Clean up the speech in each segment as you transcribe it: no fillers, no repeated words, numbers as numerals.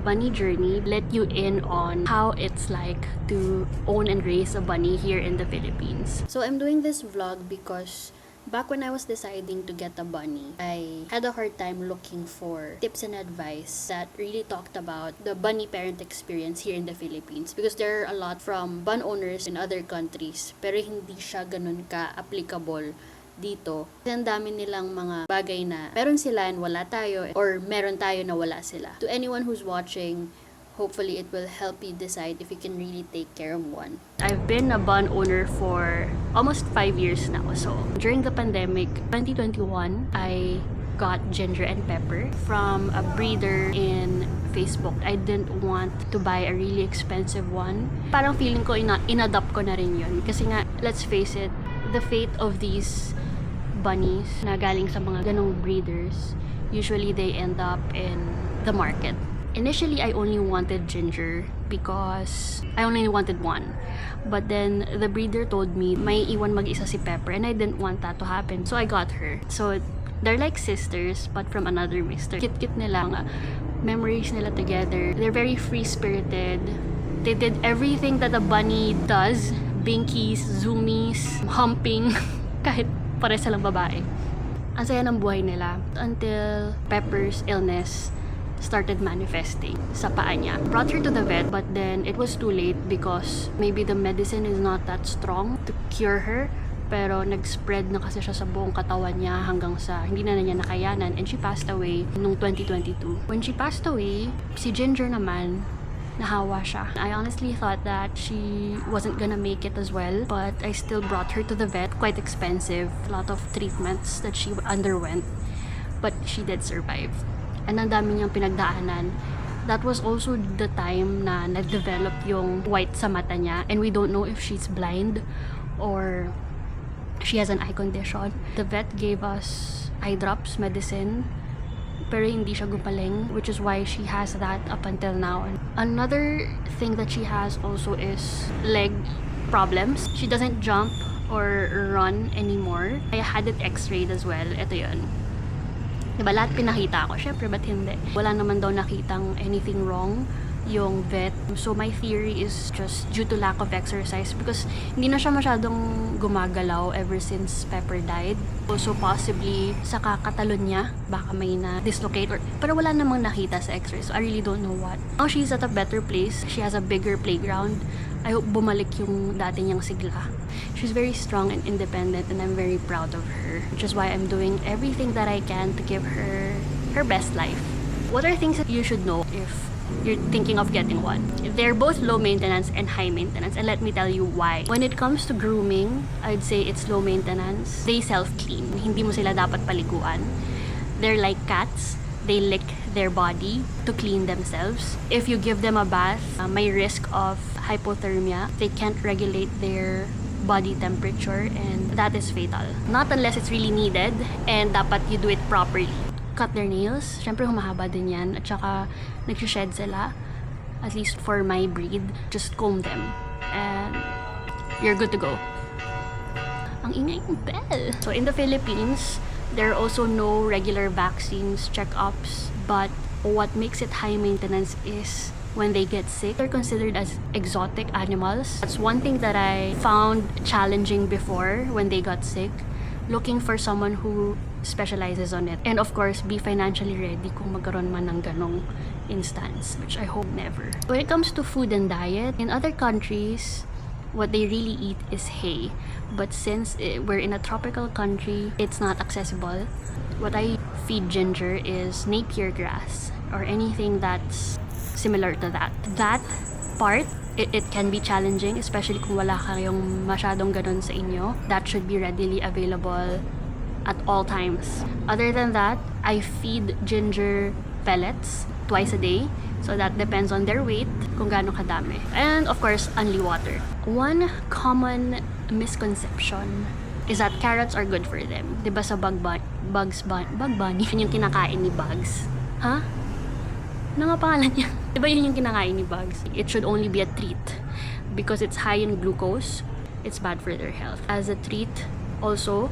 bunny journey, let you in on how it's like to own and raise a bunny here in the Philippines. So I'm doing this vlog because back when I was deciding to get a bunny, I had a hard time looking for tips and advice that really talked about the bunny parent experience here in the Philippines, because there are a lot from bun owners in other countries pero hindi siya ganun ka-applicable dito. Kasi ang dami nilang mga bagay na meron sila and wala tayo, or meron tayo na wala sila. To anyone who's watching, hopefully it will help you decide if you can really take care of one. I've been a bun owner for almost 5 years now. So during the pandemic, 2021, I got Ginger and Pepper from a breeder in Facebook. I didn't want to buy a really expensive one. Parang feeling ko in-adopt ko na rin yun. Kasi nga, let's face it, the fate of these bunnies na galing sa mga ganong breeders, usually they end up in the market. Initially, I only wanted Ginger because I only wanted one. But then, the breeder told me, may iwan mag-isa si Pepper, and I didn't want that to happen. So, I got her. So, they're like sisters, but from another mister. Cute-cute nila. Memories nila together. They're very free-spirited. They did everything that a bunny does. Binkies, zoomies, humping, kahit pares silang babae. Ang saya ng buhay nila until Pepper's illness started manifesting sa paa niya. Brought her to the vet, but then it was too late because maybe the medicine is not that strong to cure her. Pero nag-spread na kasi siya sa buong katawan niya hanggang sa hindi na niya nakayanan, and she passed away noong 2022. When she passed away, si Ginger naman, nahawa siya. I honestly thought that she wasn't gonna make it as well, but I still brought her to the vet. Quite expensive, a lot of treatments that she underwent, but she did survive. And ang dami niyang pinagdaanan. That was also the time na nag-develop yung white sa mata niya, and we don't know if she's blind or she has an eye condition. The vet gave us eye drops, medicine, pero hindi siya gumaling, which is why she has that up until now. Another thing that she has also is leg problems. She doesn't jump or run anymore. I had it x-rayed as well. Ito yun. Diba, lahat pinakita ko. Syempre, ba't hindi? Wala naman daw nakitang anything wrong yung vet. So my theory is just due to lack of exercise, because hindi na siya masyadong gumagalaw ever since Pepper died. Also possibly sa kakatalon niya, baka may na-dislocate, pero wala namang nakita sa x-ray, so I really don't know what. Now she's at a better place. She has a bigger playground. I hope bumalik yung dati niyang sigla. She's very strong and independent, and I'm very proud of her, which is why I'm doing everything that I can to give her her best life. What are things that you should know if you're thinking of getting one? They're both low maintenance and high maintenance, and let me tell you why. When it comes to grooming, I'd say it's low maintenance. They self-clean. Hindi mo sila dapat paliguan. They're like cats. They lick their body to clean themselves. If you give them a bath, may risk of hypothermia. They can't regulate their body temperature, and that is fatal. Not unless it's really needed, and dapat you do it properly. Cut their nails. Syempre, humahaba din yan. At saka, nagsished sila. At least for my breed, just comb them. And you're good to go. Ang ingay ng bell. So, in the Philippines, there are also no regular vaccines, check-ups. But what makes it high maintenance is when they get sick. They're considered as exotic animals. That's one thing that I found challenging before when they got sick. Looking for someone who specializes on it. And of course, be financially ready kung magkaroon man ng ganong instance, which I hope never. When it comes to food and diet, in other countries, what they really eat is hay. But since we're in a tropical country, it's not accessible. What I feed Ginger is Napier grass or anything that's similar to that. That part, it can be challenging, especially kung wala kayong masyadong ganun sa inyo. That should be readily available at all times. Other than that, I feed Ginger pellets twice a day. So that depends on their weight, kung gaano kadami. And of course, only water. One common misconception is that carrots are good for them. Diba sa bug bunny, yun yung kinakain ni Bugs. Ha? Ano nga pangalan niya? Diba yun yung kinakain ni Bugs? It should only be a treat because it's high in glucose. It's bad for their health. As a treat, also,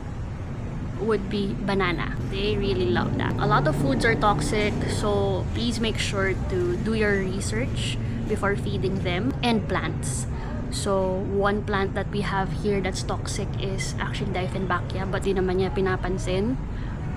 would be banana. They really love that. A lot of foods are toxic, so please make sure to do your research before feeding them. And plants. So, one plant that we have here that's toxic is actually Dieffenbachia, but di naman niya pinapansin.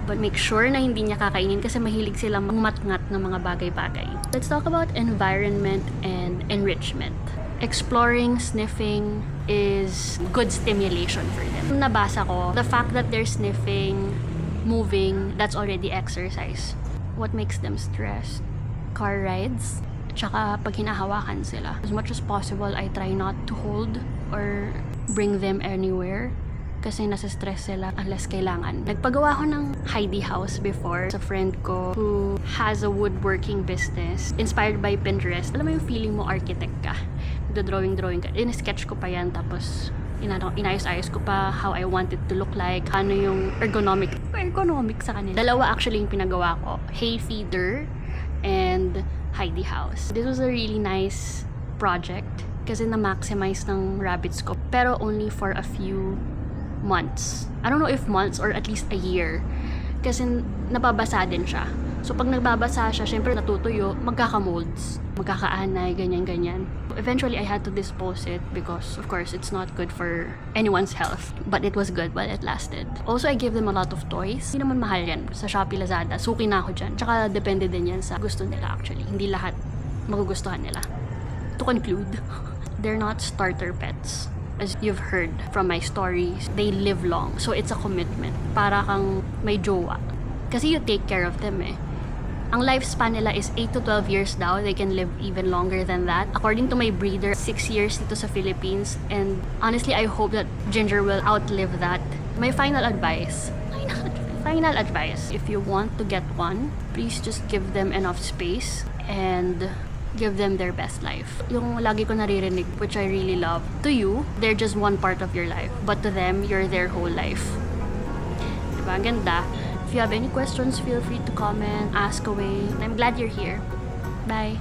But make sure na hindi niya kakainin kasi mahilig silang mangmat-ngat ng mga bagay-bagay. Let's talk about environment and enrichment. Exploring, sniffing is good stimulation for them. Nabasa ko, the fact that they're sniffing, moving, that's already exercise. What makes them stressed? Car rides, tsaka pag hinahawakan sila. As much as possible, I try not to hold or bring them anywhere kasi nasa-stress sila unless kailangan. Nagpagawa ko ng Heidi house before sa friend ko who has a woodworking business inspired by Pinterest. Alam mo yung feeling mo architect ka. Drawing ka. In-sketch ko pa yan tapos inayos-ayos ko pa how I want it to look like. Ano yung ergonomic sa kanila. Dalawa actually yung pinagawa ko. Hay feeder and Heidi house. This was a really nice project kasi na-maximize ng rabbits ko pero only for a few months. I don't know if months or at least a year. Kasi nababasa din siya. So pag nagbabasa siya, syempre natutuyo, magkaka-molds, magkakaanay, ganyan-ganyan. Eventually, I had to dispose it because, of course, it's not good for anyone's health. But it was good while it lasted. Also, I gave them a lot of toys. Hindi naman mahal yan. Sa Shopee, Lazada, suki na ako dyan. Tsaka depende din yan sa gusto nila actually. Hindi lahat magugustuhan nila. To conclude, they're not starter pets. As you've heard from my stories, they live long. So it's a commitment. Para kang may jowa. Kasi you take care of them eh. Ang lifespan nila is 8 to 12 years daw. They can live even longer than that. According to my breeder, 6 years dito sa Philippines. And honestly, I hope that Ginger will outlive that. My final advice. If you want to get one, please just give them enough space and give them their best life. Yung lagi ko naririnig, which I really love. To you, they're just one part of your life. But to them, you're their whole life. Diba? Ganda. If you have any questions, feel free to comment, ask away. I'm glad you're here. Bye!